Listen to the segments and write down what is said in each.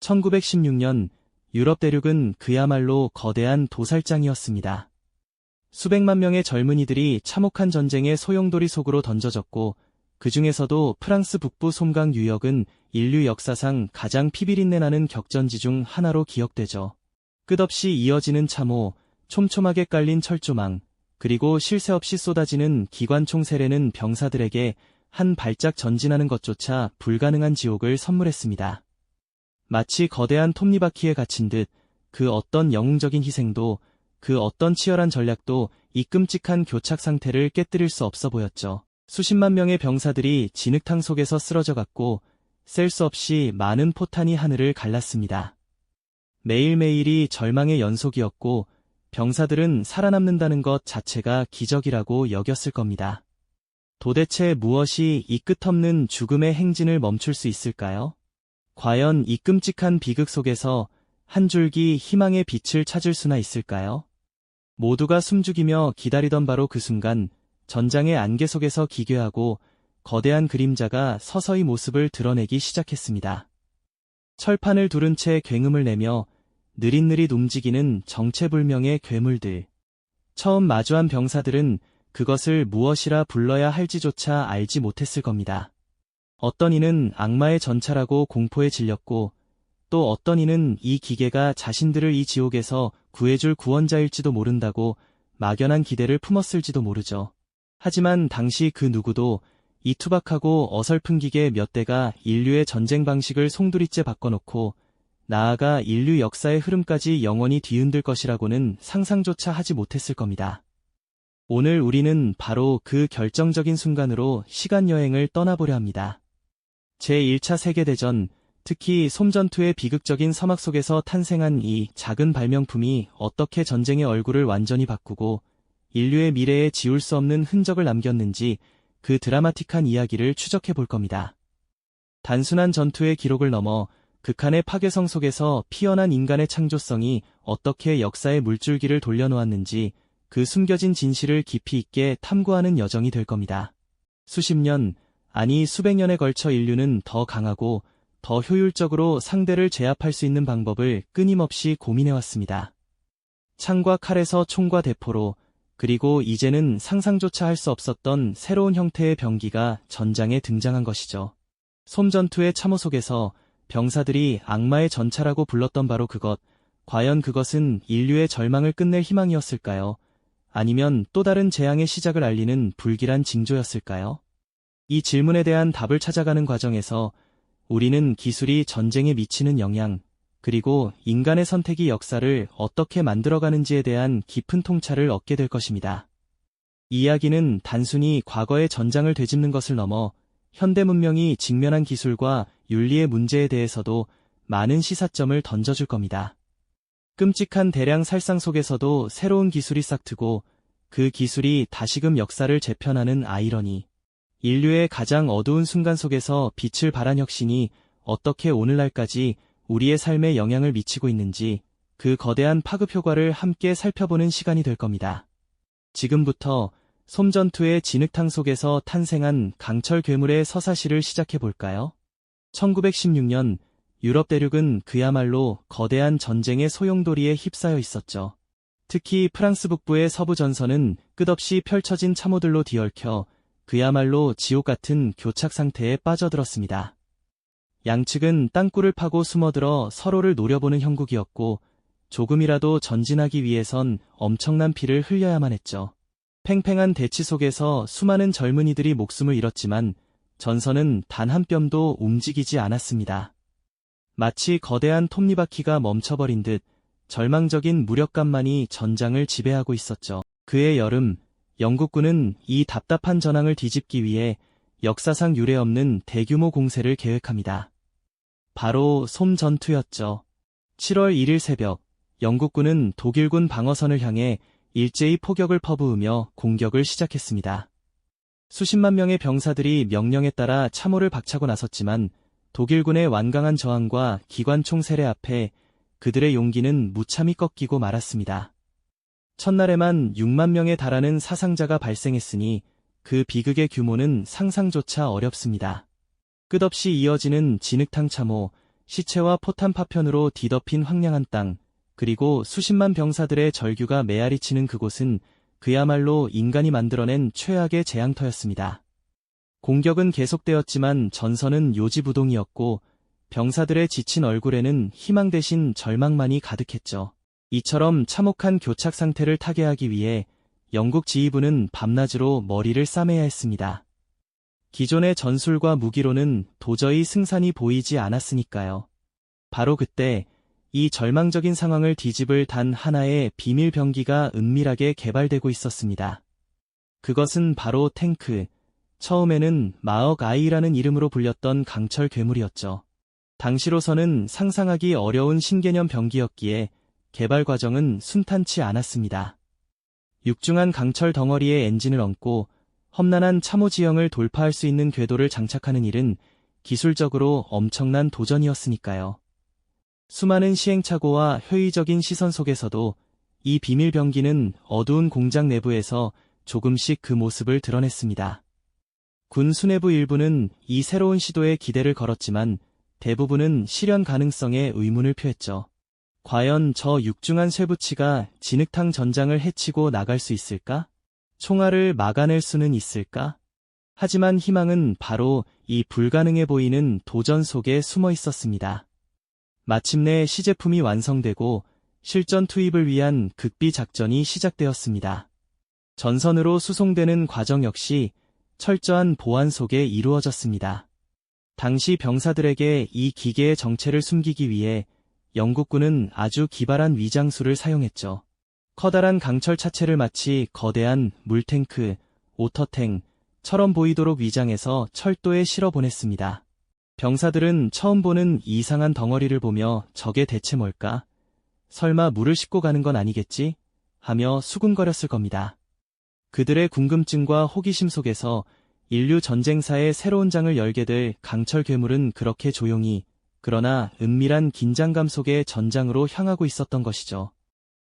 1916년 유럽 대륙은 그야말로 거대한 도살장이었습니다. 수백만 명의 젊은이들이 참혹한 전쟁의 소용돌이 속으로 던져졌고, 그 중에서도 프랑스 북부 솜강 유역은 인류 역사상 가장 피비린내 나는 격전지 중 하나로 기억되죠. 끝없이 이어지는 참호, 촘촘하게 깔린 철조망, 그리고 쉴 새 없이 쏟아지는 기관총 세례는 병사들에게 한 발짝 전진하는 것조차 불가능한 지옥을 선물했습니다. 마치 거대한 톱니바퀴에 갇힌 듯 그 어떤 영웅적인 희생도, 그 어떤 치열한 전략도 이 끔찍한 교착 상태를 깨뜨릴 수 없어 보였죠. 수십만 명의 병사들이 진흙탕 속에서 쓰러져갔고, 셀 수 없이 많은 포탄이 하늘을 갈랐습니다. 매일매일이 절망의 연속이었고, 병사들은 살아남는다는 것 자체가 기적이라고 여겼을 겁니다. 도대체 무엇이 이 끝없는 죽음의 행진을 멈출 수 있을까요? 과연 이 끔찍한 비극 속에서 한 줄기 희망의 빛을 찾을 수나 있을까요? 모두가 숨죽이며 기다리던 바로 그 순간, 전장의 안개 속에서 기괴하고 거대한 그림자가 서서히 모습을 드러내기 시작했습니다. 철판을 두른 채 굉음을 내며 느릿느릿 움직이는 정체불명의 괴물들. 처음 마주한 병사들은 그것을 무엇이라 불러야 할지조차 알지 못했을 겁니다. 어떤 이는 악마의 전차라고 공포에 질렸고, 또 어떤 이는 이 기계가 자신들을 이 지옥에서 구해줄 구원자일지도 모른다고 막연한 기대를 품었을지도 모르죠. 하지만 당시 그 누구도 이 투박하고 어설픈 기계 몇 대가 인류의 전쟁 방식을 송두리째 바꿔놓고 나아가 인류 역사의 흐름까지 영원히 뒤흔들 것이라고는 상상조차 하지 못했을 겁니다. 오늘 우리는 바로 그 결정적인 순간으로 시간여행을 떠나보려 합니다. 제1차 세계대전, 특히 솜전투의 비극적인 서막 속에서 탄생한 이 작은 발명품이 어떻게 전쟁의 얼굴을 완전히 바꾸고 인류의 미래에 지울 수 없는 흔적을 남겼는지 그 드라마틱한 이야기를 추적해 볼 겁니다. 단순한 전투의 기록을 넘어 극한의 파괴성 속에서 피어난 인간의 창조성이 어떻게 역사의 물줄기를 돌려놓았는지 그 숨겨진 진실을 깊이 있게 탐구하는 여정이 될 겁니다. 수십 년, 아니 수백 년에 걸쳐 인류는 더 강하고 더 효율적으로 상대를 제압할 수 있는 방법을 끊임없이 고민해왔습니다. 창과 칼에서 총과 대포로, 그리고 이제는 상상조차 할 수 없었던 새로운 형태의 병기가 전장에 등장한 것이죠. 솜전투의 참호 속에서 병사들이 악마의 전차라고 불렀던 바로 그것, 과연 그것은 인류의 절망을 끝낼 희망이었을까요? 아니면 또 다른 재앙의 시작을 알리는 불길한 징조였을까요? 이 질문에 대한 답을 찾아가는 과정에서 우리는 기술이 전쟁에 미치는 영향, 그리고 인간의 선택이 역사를 어떻게 만들어가는지에 대한 깊은 통찰을 얻게 될 것입니다. 이 이야기는 단순히 과거의 전장을 되짚는 것을 넘어 현대 문명이 직면한 기술과 윤리의 문제에 대해서도 많은 시사점을 던져줄 겁니다. 끔찍한 대량 살상 속에서도 새로운 기술이 싹트고 그 기술이 다시금 역사를 재편하는 아이러니. 인류의 가장 어두운 순간 속에서 빛을 발한 혁신이 어떻게 오늘날까지 우리의 삶에 영향을 미치고 있는지 그 거대한 파급 효과를 함께 살펴보는 시간이 될 겁니다. 지금부터 솜전투의 진흙탕 속에서 탄생한 강철 괴물의 서사시를 시작해 볼까요? 1916년 유럽 대륙은 그야말로 거대한 전쟁의 소용돌이에 휩싸여 있었죠. 특히 프랑스 북부의 서부 전선은 끝없이 펼쳐진 참호들로 뒤얽혀 그야말로 지옥 같은 교착 상태에 빠져들었습니다. 양측은 땅굴을 파고 숨어들어 서로를 노려보는 형국이었고 조금이라도 전진하기 위해선 엄청난 피를 흘려야만 했죠. 팽팽한 대치 속에서 수많은 젊은이들이 목숨을 잃었지만 전선은 단 한 뼘도 움직이지 않았습니다. 마치 거대한 톱니바퀴가 멈춰버린 듯 절망적인 무력감만이 전장을 지배하고 있었죠. 그해 여름, 영국군은 이 답답한 전황을 뒤집기 위해 역사상 유례없는 대규모 공세를 계획합니다. 바로 솜전투였죠. 7월 1일 새벽, 영국군은 독일군 방어선을 향해 일제히 포격을 퍼부으며 공격을 시작했습니다. 수십만 명의 병사들이 명령에 따라 참호를 박차고 나섰지만 독일군의 완강한 저항과 기관총 세례 앞에 그들의 용기는 무참히 꺾이고 말았습니다. 첫날에만 6만 명에 달하는 사상자가 발생했으니 그 비극의 규모는 상상조차 어렵습니다. 끝없이 이어지는 진흙탕 참호, 시체와 포탄 파편으로 뒤덮인 황량한 땅, 그리고 수십만 병사들의 절규가 메아리치는 그곳은 그야말로 인간이 만들어낸 최악의 재앙터였습니다. 공격은 계속되었지만 전선은 요지부동이었고 병사들의 지친 얼굴에는 희망 대신 절망만이 가득했죠. 이처럼 참혹한 교착 상태를 타개하기 위해 영국 지휘부는 밤낮으로 머리를 싸매야 했습니다. 기존의 전술과 무기로는 도저히 승산이 보이지 않았으니까요. 바로 그때 이 절망적인 상황을 뒤집을 단 하나의 비밀 병기가 은밀하게 개발되고 있었습니다. 그것은 바로 탱크, 처음에는 마억 아이라는 이름으로 불렸던 강철 괴물이었죠. 당시로서는 상상하기 어려운 신개념 병기였기에 개발 과정은 순탄치 않았습니다. 육중한 강철 덩어리에 엔진을 얹고 험난한 참호 지형을 돌파할 수 있는 궤도를 장착하는 일은 기술적으로 엄청난 도전이었으니까요. 수많은 시행착오와 회의적인 시선 속에서도 이 비밀 병기는 어두운 공장 내부에서 조금씩 그 모습을 드러냈습니다. 군 수뇌부 일부는 이 새로운 시도에 기대를 걸었지만 대부분은 실현 가능성에 의문을 표했죠. 과연 저 육중한 쇠붙이가 진흙탕 전장을 헤치고 나갈 수 있을까? 총알을 막아낼 수는 있을까? 하지만 희망은 바로 이 불가능해 보이는 도전 속에 숨어 있었습니다. 마침내 시제품이 완성되고 실전 투입을 위한 극비 작전이 시작되었습니다. 전선으로 수송되는 과정 역시 철저한 보안 속에 이루어졌습니다. 당시 병사들에게 이 기계의 정체를 숨기기 위해 영국군은 아주 기발한 위장술을 사용했죠. 커다란 강철 차체를 마치 거대한 물탱크, 오터탱처럼 보이도록 위장해서 철도에 실어 보냈습니다. 병사들은 처음 보는 이상한 덩어리를 보며 저게 대체 뭘까? 설마 물을 싣고 가는 건 아니겠지? 하며 수군거렸을 겁니다. 그들의 궁금증과 호기심 속에서 인류 전쟁사의 새로운 장을 열게 될 강철 괴물은 그렇게 조용히, 그러나 은밀한 긴장감 속에 전장으로 향하고 있었던 것이죠.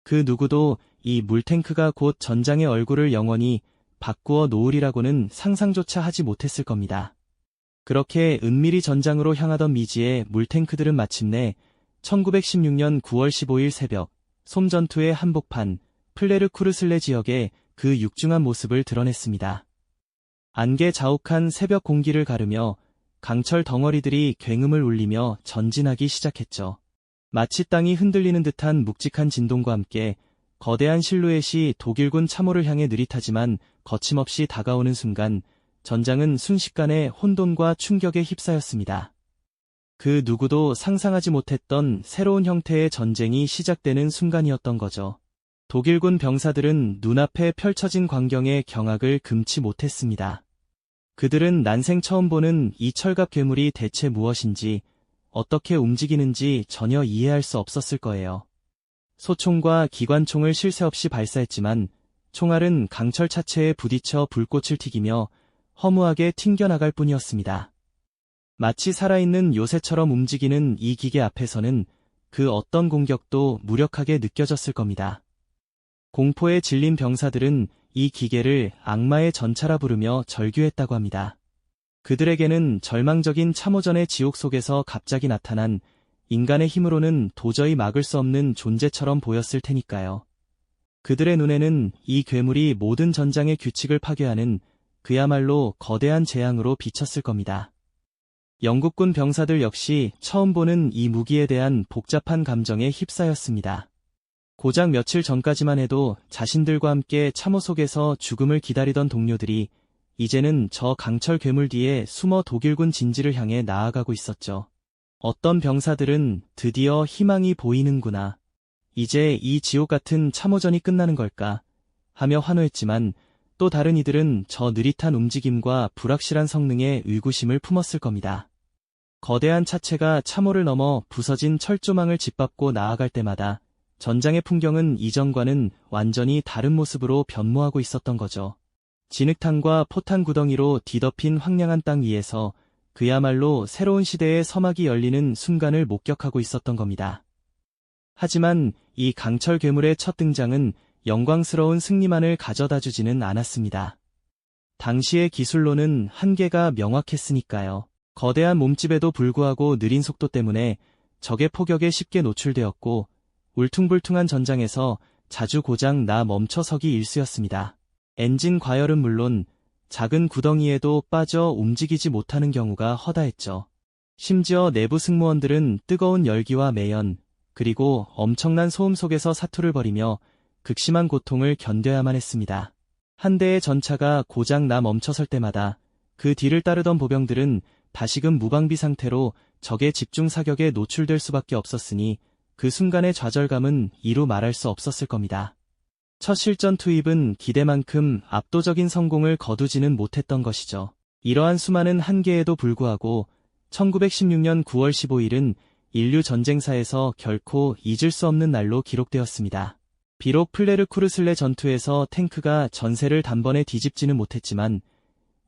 그 누구도 이 물탱크가 곧 전장의 얼굴을 영원히 바꾸어 놓으리라고는 상상조차 하지 못했을 겁니다. 그렇게 은밀히 전장으로 향하던 미지의 물탱크들은 마침내 1916년 9월 15일 새벽 솜 전투의 한복판 플레르쿠르슬레 지역에 그 육중한 모습을 드러냈습니다. 안개 자욱한 새벽 공기를 가르며 강철 덩어리들이 굉음을 울리며 전진하기 시작했죠. 마치 땅이 흔들리는 듯한 묵직한 진동과 함께 거대한 실루엣이 독일군 참호를 향해 느릿하지만 거침없이 다가오는 순간 전장은 순식간에 혼돈과 충격에 휩싸였습니다. 그 누구도 상상하지 못했던 새로운 형태의 전쟁이 시작되는 순간이었던 거죠. 독일군 병사들은 눈앞에 펼쳐진 광경에 경악을 금치 못했습니다. 그들은 난생 처음 보는 이 철갑 괴물이 대체 무엇인지, 어떻게 움직이는지 전혀 이해할 수 없었을 거예요. 소총과 기관총을 쉴 새 없이 발사했지만 총알은 강철 차체에 부딪혀 불꽃을 튀기며 허무하게 튕겨나갈 뿐이었습니다. 마치 살아있는 요새처럼 움직이는 이 기계 앞에서는 그 어떤 공격도 무력하게 느껴졌을 겁니다. 공포에 질린 병사들은 이 기계를 악마의 전차라 부르며 절규했다고 합니다. 그들에게는 절망적인 참호전의 지옥 속에서 갑자기 나타난 인간의 힘으로는 도저히 막을 수 없는 존재처럼 보였을 테니까요. 그들의 눈에는 이 괴물이 모든 전장의 규칙을 파괴하는 그야말로 거대한 재앙으로 비쳤을 겁니다. 영국군 병사들 역시 처음 보는 이 무기에 대한 복잡한 감정에 휩싸였습니다. 고작 며칠 전까지만 해도 자신들과 함께 참호 속에서 죽음을 기다리던 동료들이 이제는 저 강철 괴물 뒤에 숨어 독일군 진지를 향해 나아가고 있었죠. 어떤 병사들은 드디어 희망이 보이는구나. 이제 이 지옥 같은 참호전이 끝나는 걸까 하며 환호했지만 또 다른 이들은 저 느릿한 움직임과 불확실한 성능에 의구심을 품었을 겁니다. 거대한 차체가 참호를 넘어 부서진 철조망을 짓밟고 나아갈 때마다 전장의 풍경은 이전과는 완전히 다른 모습으로 변모하고 있었던 거죠. 진흙탕과 포탄 구덩이로 뒤덮인 황량한 땅 위에서 그야말로 새로운 시대의 서막이 열리는 순간을 목격하고 있었던 겁니다. 하지만 이 강철 괴물의 첫 등장은 영광스러운 승리만을 가져다 주지는 않았습니다. 당시의 기술로는 한계가 명확했으니까요. 거대한 몸집에도 불구하고 느린 속도 때문에 적의 포격에 쉽게 노출되었고 울퉁불퉁한 전장에서 자주 고장 나 멈춰서기 일쑤였습니다. 엔진 과열은 물론 작은 구덩이에도 빠져 움직이지 못하는 경우가 허다했죠. 심지어 내부 승무원들은 뜨거운 열기와 매연, 그리고 엄청난 소음 속에서 사투를 벌이며 극심한 고통을 견뎌야만 했습니다. 한 대의 전차가 고장 나 멈춰설 때마다 그 뒤를 따르던 보병들은 다시금 무방비 상태로 적의 집중 사격에 노출될 수밖에 없었으니 그 순간의 좌절감은 이루 말할 수 없었을 겁니다. 첫 실전 투입은 기대만큼 압도적인 성공을 거두지는 못했던 것이죠. 이러한 수많은 한계에도 불구하고 1916년 9월 15일은 인류 전쟁사에서 결코 잊을 수 없는 날로 기록되었습니다. 비록 플레르쿠르슬레 전투에서 탱크가 전세를 단번에 뒤집지는 못했지만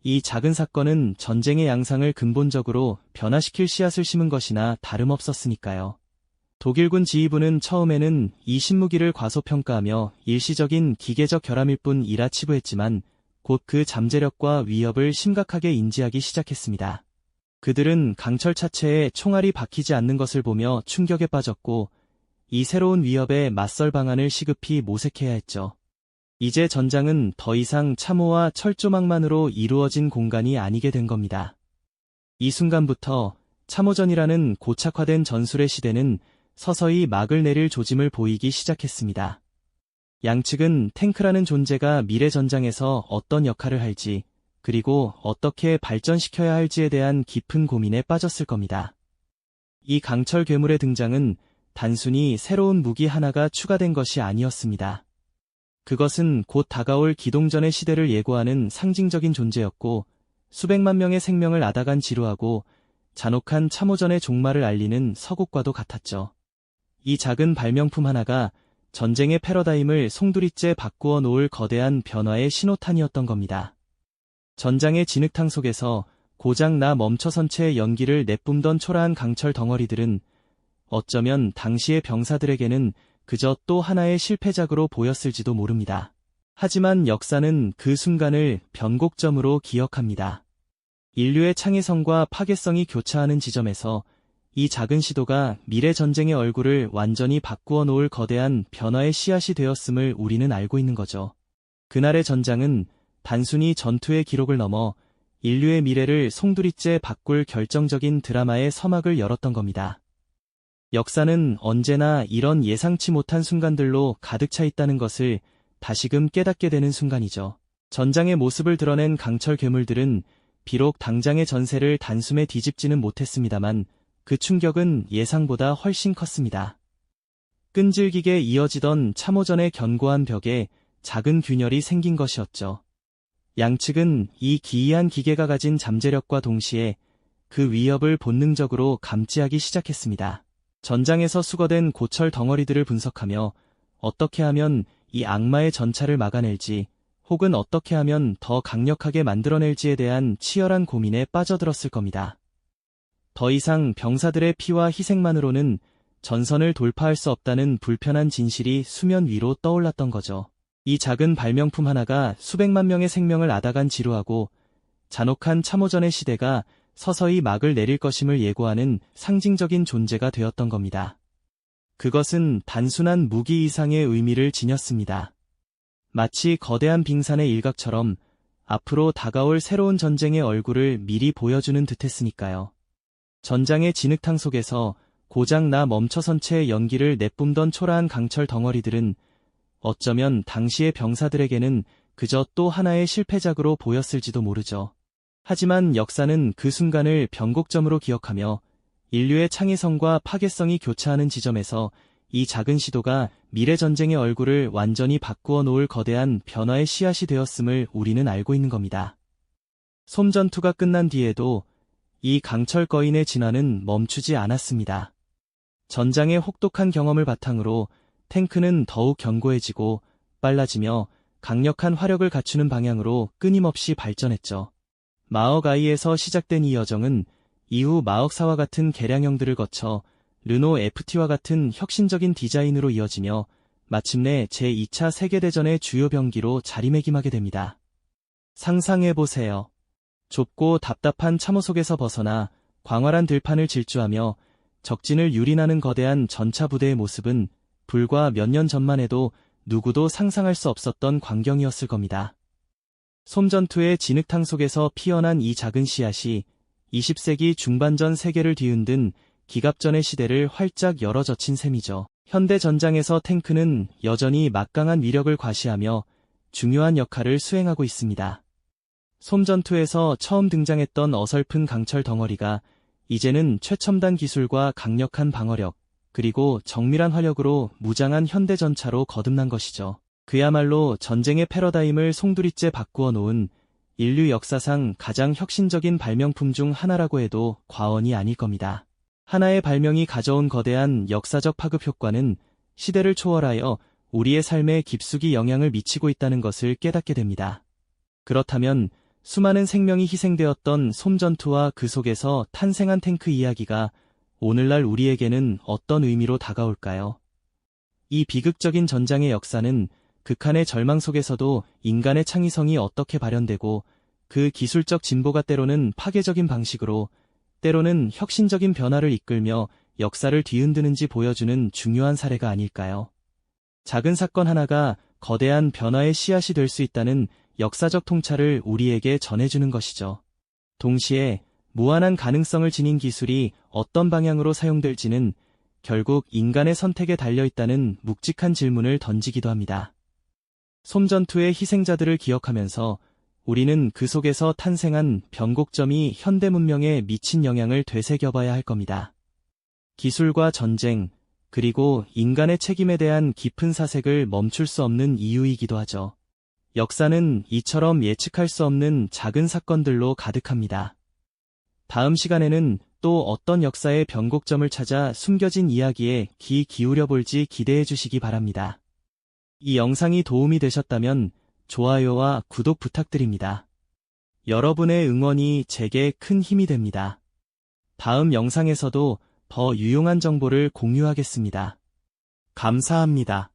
이 작은 사건은 전쟁의 양상을 근본적으로 변화시킬 씨앗을 심은 것이나 다름없었으니까요. 독일군 지휘부는 처음에는 이 신무기를 과소평가하며 일시적인 기계적 결함일 뿐이라 치부했지만 곧 그 잠재력과 위협을 심각하게 인지하기 시작했습니다. 그들은 강철 차체에 총알이 박히지 않는 것을 보며 충격에 빠졌고 이 새로운 위협에 맞설 방안을 시급히 모색해야 했죠. 이제 전장은 더 이상 참호와 철조망만으로 이루어진 공간이 아니게 된 겁니다. 이 순간부터 참호전이라는 고착화된 전술의 시대는 서서히 막을 내릴 조짐을 보이기 시작했습니다. 양측은 탱크라는 존재가 미래 전장에서 어떤 역할을 할지, 그리고 어떻게 발전시켜야 할지에 대한 깊은 고민에 빠졌을 겁니다. 이 강철 괴물의 등장은 단순히 새로운 무기 하나가 추가된 것이 아니었습니다. 그것은 곧 다가올 기동전의 시대를 예고하는 상징적인 존재였고 수백만 명의 생명을 앗아간 지루하고 잔혹한 참호전의 종말을 알리는 서곡과도 같았죠. 이 작은 발명품 하나가 전쟁의 패러다임을 송두리째 바꾸어 놓을 거대한 변화의 신호탄이었던 겁니다. 전장의 진흙탕 속에서 고장 나 멈춰선 채 연기를 내뿜던 초라한 강철 덩어리들은 어쩌면 당시의 병사들에게는 그저 또 하나의 실패작으로 보였을지도 모릅니다. 하지만 역사는 그 순간을 변곡점으로 기억합니다. 인류의 창의성과 파괴성이 교차하는 지점에서 이 작은 시도가 미래 전쟁의 얼굴을 완전히 바꾸어 놓을 거대한 변화의 씨앗이 되었음을 우리는 알고 있는 거죠. 그날의 전장은 단순히 전투의 기록을 넘어 인류의 미래를 송두리째 바꿀 결정적인 드라마의 서막을 열었던 겁니다. 역사는 언제나 이런 예상치 못한 순간들로 가득 차 있다는 것을 다시금 깨닫게 되는 순간이죠. 전장의 모습을 드러낸 강철 괴물들은 비록 당장의 전세를 단숨에 뒤집지는 못했습니다만 그 충격은 예상보다 훨씬 컸습니다. 끈질기게 이어지던 참호전의 견고한 벽에 작은 균열이 생긴 것이었죠. 양측은 이 기이한 기계가 가진 잠재력과 동시에 그 위협을 본능적으로 감지하기 시작했습니다. 전장에서 수거된 고철 덩어리들을 분석하며 어떻게 하면 이 악마의 전차를 막아낼지 혹은 어떻게 하면 더 강력하게 만들어낼지에 대한 치열한 고민에 빠져들었을 겁니다. 더 이상 병사들의 피와 희생만으로는 전선을 돌파할 수 없다는 불편한 진실이 수면 위로 떠올랐던 거죠. 이 작은 발명품 하나가 수백만 명의 생명을 앗아간 지루하고 잔혹한 참호전의 시대가 서서히 막을 내릴 것임을 예고하는 상징적인 존재가 되었던 겁니다. 그것은 단순한 무기 이상의 의미를 지녔습니다. 마치 거대한 빙산의 일각처럼 앞으로 다가올 새로운 전쟁의 얼굴을 미리 보여주는 듯했으니까요. 전장의 진흙탕 속에서 고장 나 멈춰선 채 연기를 내뿜던 초라한 강철 덩어리들은 어쩌면 당시의 병사들에게는 그저 또 하나의 실패작으로 보였을지도 모르죠. 하지만 역사는 그 순간을 변곡점으로 기억하며 인류의 창의성과 파괴성이 교차하는 지점에서 이 작은 시도가 미래 전쟁의 얼굴을 완전히 바꾸어 놓을 거대한 변화의 씨앗이 되었음을 우리는 알고 있는 겁니다. 솜 전투가 끝난 뒤에도 이 강철 거인의 진화는 멈추지 않았습니다. 전장의 혹독한 경험을 바탕으로 탱크는 더욱 견고해지고 빨라지며 강력한 화력을 갖추는 방향으로 끊임없이 발전했죠. 마억-I에서 시작된 이 여정은 이후 마억4와 같은 개량형들을 거쳐 르노 FT와 같은 혁신적인 디자인으로 이어지며 마침내 제2차 세계대전의 주요 병기로 자리매김하게 됩니다. 상상해보세요. 좁고 답답한 참호 속에서 벗어나 광활한 들판을 질주하며 적진을 유린하는 거대한 전차 부대의 모습은 불과 몇 년 전만 해도 누구도 상상할 수 없었던 광경이었을 겁니다. 솜전투의 진흙탕 속에서 피어난 이 작은 씨앗이 20세기 중반전 세계를 뒤흔든 기갑전의 시대를 활짝 열어젖힌 셈이죠. 현대 전장에서 탱크는 여전히 막강한 위력을 과시하며 중요한 역할을 수행하고 있습니다. 솜전투에서 처음 등장했던 어설픈 강철 덩어리가 이제는 최첨단 기술과 강력한 방어력, 그리고 정밀한 화력으로 무장한 현대 전차로 거듭난 것이죠. 그야말로 전쟁의 패러다임을 송두리째 바꾸어 놓은 인류 역사상 가장 혁신적인 발명품 중 하나라고 해도 과언이 아닐 겁니다. 하나의 발명이 가져온 거대한 역사적 파급 효과는 시대를 초월하여 우리의 삶에 깊숙이 영향을 미치고 있다는 것을 깨닫게 됩니다. 그렇다면 수많은 생명이 희생되었던 솜전투와 그 속에서 탄생한 탱크 이야기가 오늘날 우리에게는 어떤 의미로 다가올까요? 이 비극적인 전장의 역사는 극한의 절망 속에서도 인간의 창의성이 어떻게 발현되고 그 기술적 진보가 때로는 파괴적인 방식으로, 때로는 혁신적인 변화를 이끌며 역사를 뒤흔드는지 보여주는 중요한 사례가 아닐까요? 작은 사건 하나가 거대한 변화의 씨앗이 될 수 있다는 역사적 통찰을 우리에게 전해주는 것이죠. 동시에 무한한 가능성을 지닌 기술이 어떤 방향으로 사용될지는 결국 인간의 선택에 달려있다는 묵직한 질문을 던지기도 합니다. 솜전투의 희생자들을 기억하면서 우리는 그 속에서 탄생한 변곡점이 현대 문명에 미친 영향을 되새겨봐야 할 겁니다. 기술과 전쟁, 그리고 인간의 책임에 대한 깊은 사색을 멈출 수 없는 이유이기도 하죠. 역사는 이처럼 예측할 수 없는 작은 사건들로 가득합니다. 다음 시간에는 또 어떤 역사의 변곡점을 찾아 숨겨진 이야기에 귀 기울여 볼지 기대해 주시기 바랍니다. 이 영상이 도움이 되셨다면 좋아요와 구독 부탁드립니다. 여러분의 응원이 제게 큰 힘이 됩니다. 다음 영상에서도 더 유용한 정보를 공유하겠습니다. 감사합니다.